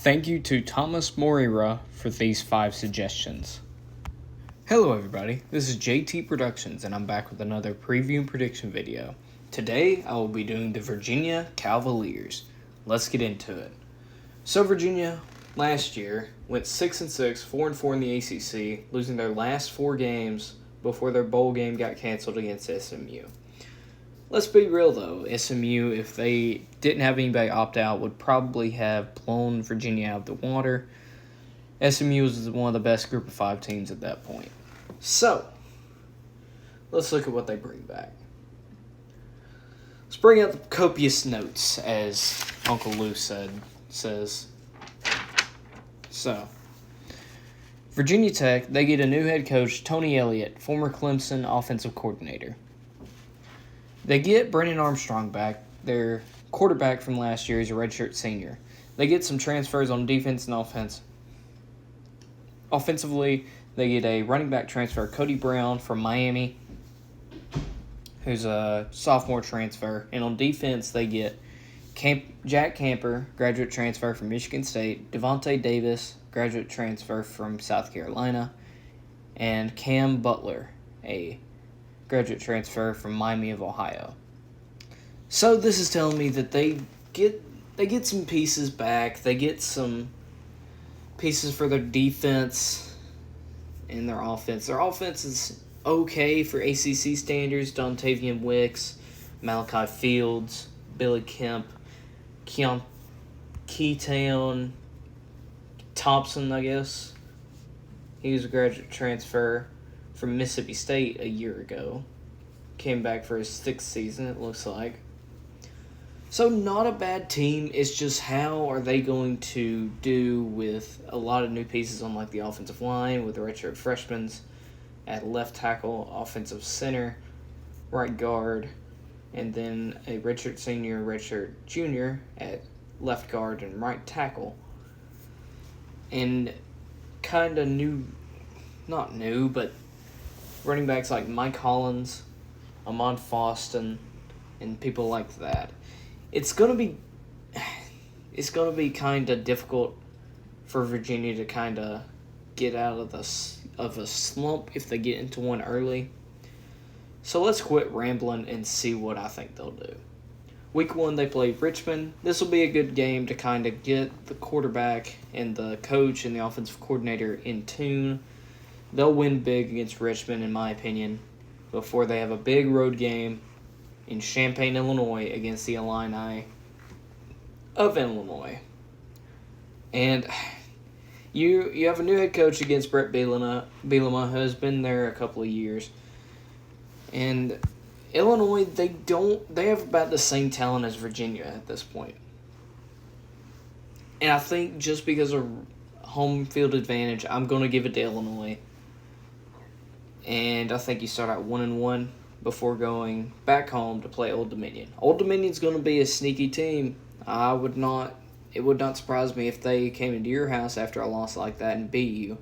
Thank you to Thomas Moreira for these 5 suggestions. Hello everybody, this is JT Productions and I'm back with another preview and prediction video. Today I will be doing the Virginia Cavaliers. Let's get into it. So Virginia last year went 6-6, 4-4 in the ACC, losing their last 4 games before their bowl game got canceled against SMU. Let's be real though, SMU, if they didn't have anybody opt out, would probably have blown Virginia out of the water. SMU was one of the best group of 5 teams at that point. So, let's look at what they bring back. Let's bring out the copious notes, as Uncle Lou says. So, Virginia Tech, they get a new head coach, Tony Elliott, former Clemson offensive coordinator. They get Brennan Armstrong back. Their quarterback from last year is a redshirt senior. They get some transfers on defense and offense. Offensively, they get a running back transfer, Cody Brown from Miami, who's a sophomore transfer. And on defense, they get Jack Camper, graduate transfer from Michigan State, Devontae Davis, graduate transfer from South Carolina, and Cam Butler, a graduate transfer from Miami of Ohio. So this is telling me that they get some pieces back. They get some pieces for their defense and their offense. Their offense is okay for ACC standards. Dontavian Wicks, Malachi Fields, Billy Kemp, Keytown Thompson, I guess. He was a graduate transfer from Mississippi State a year ago. Came back for his 6th season, it looks like. So not a bad team. It's just how are they going to do with a lot of new pieces on like the offensive line with the redshirt freshmen at left tackle, offensive center, right guard, and then a redshirt senior, redshirt junior at left guard and right tackle. And kind of not new, but running backs like Mike Hollins, Ahmad Faustin, and people like that. It's gonna be kind of difficult for Virginia to kind of get out of a slump if they get into one early. So let's quit rambling and see what I think they'll do. Week 1 they play Richmond. This will be a good game to kind of get the quarterback and the coach and the offensive coordinator in tune. They'll win big against Richmond, in my opinion, before they have a big road game in Champaign, Illinois, against the Illini of Illinois. And you have a new head coach against Brett Bielema, who has been there a couple of years. And Illinois, they have about the same talent as Virginia at this point. And I think just because of home field advantage, I'm going to give it to Illinois. And I think you start out 1-1 before going back home to play Old Dominion. Old Dominion's going to be a sneaky team. It would not surprise me if they came into your house after a loss like that and beat you.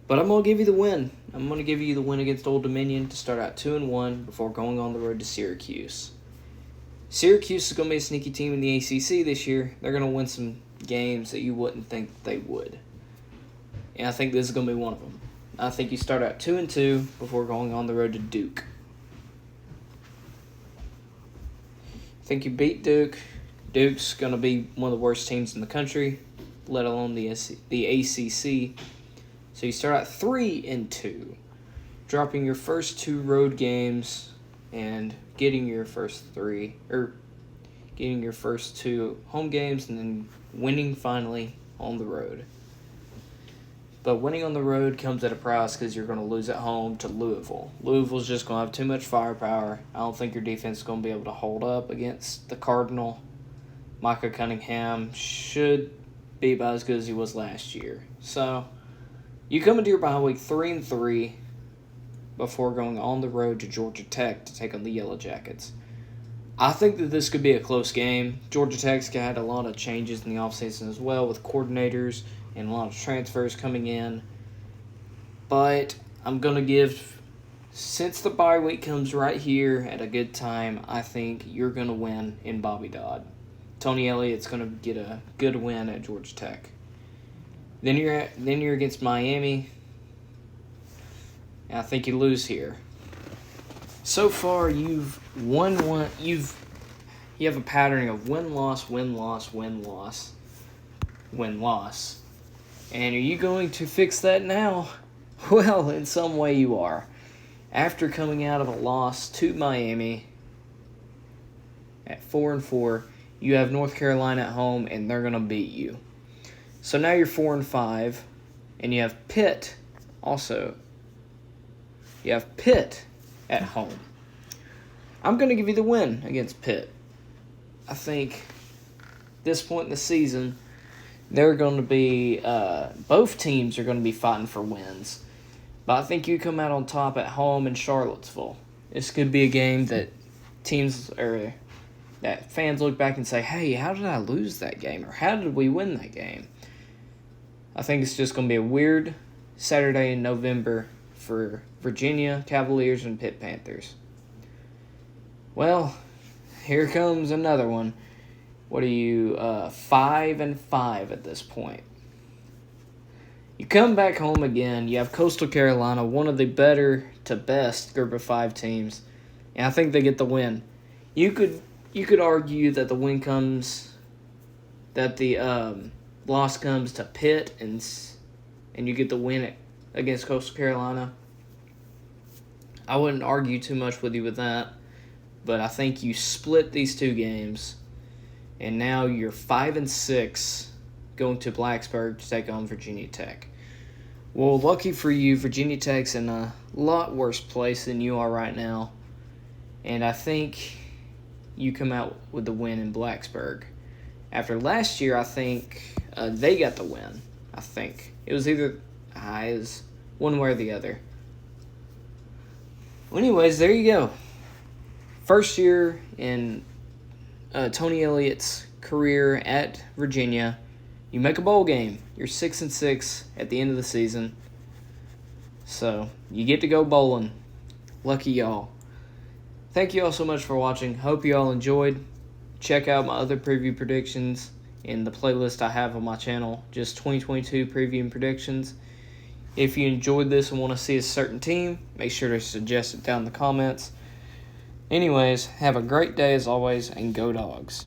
But I'm going to give you the win. I'm going to give you the win against Old Dominion to start out 2-1 before going on the road to Syracuse. Syracuse is going to be a sneaky team in the ACC this year. They're going to win some games that you wouldn't think they would. And I think this is going to be one of them. I think you start out 2-2 before going on the road to Duke. I think you beat Duke. Duke's going to be one of the worst teams in the country, let alone the ACC. So you start out 3-2, dropping your first 2 road games and getting your first 2 home games and then winning finally on the road. But winning on the road comes at a price because you're going to lose at home to Louisville. Louisville's just going to have too much firepower. I don't think your defense is going to be able to hold up against the Cardinal. Micah Cunningham should be about as good as he was last year. So you come into your bye week 3-3 before going on the road to Georgia Tech to take on the Yellow Jackets. I think that this could be a close game. Georgia Tech's had a lot of changes in the offseason as well with coordinators and a lot of transfers coming in. But I'm going to give, since the bye week comes right here at a good time, I think you're going to win in Bobby Dodd. Tony Elliott's going to get a good win at Georgia Tech. Then you're against Miami, and I think you lose here. So far, you've won one. You have a pattern of win-loss, win-loss, win-loss, win-loss. And are you going to fix that now? Well, in some way you are. After coming out of a loss to Miami at 4-4, you have North Carolina at home, and they're going to beat you. So now you're 4-5, and you have Pitt also. You have Pitt at home. I'm going to give you the win against Pitt. I think this point in the season, they're going to be, both teams are going to be fighting for wins. But I think you come out on top at home in Charlottesville. This could be a game that that fans look back and say, hey, how did I lose that game? Or how did we win that game? I think it's just going to be a weird Saturday in November for Virginia Cavaliers and Pitt Panthers. Well, here comes another one. What are you, 5-5 at this point? You come back home again. You have Coastal Carolina, one of the better to best group of 5 teams, and I think they get the win. You could argue that the win comes, that the loss comes to Pitt, and you get the win against Coastal Carolina. I wouldn't argue too much with you with that, but I think you split these 2 games, and now you're 5-6 going to Blacksburg to take on Virginia Tech. Well, lucky for you, Virginia Tech's in a lot worse place than you are right now, and I think you come out with the win in Blacksburg. After last year, I think they got the win. I think it was either one way or the other. Well, anyways, there you go. First year in Tony Elliott's career at Virginia. You make a bowl game. You're 6-6 at the end of the season. So you get to go bowling. Lucky y'all. Thank you all so much for watching. Hope you all enjoyed. Check out my other preview predictions in the playlist I have on my channel. Just 2022 preview and predictions. If you enjoyed this and want to see a certain team, make sure to suggest it down in the comments. Anyways, have a great day as always, and go Dogs.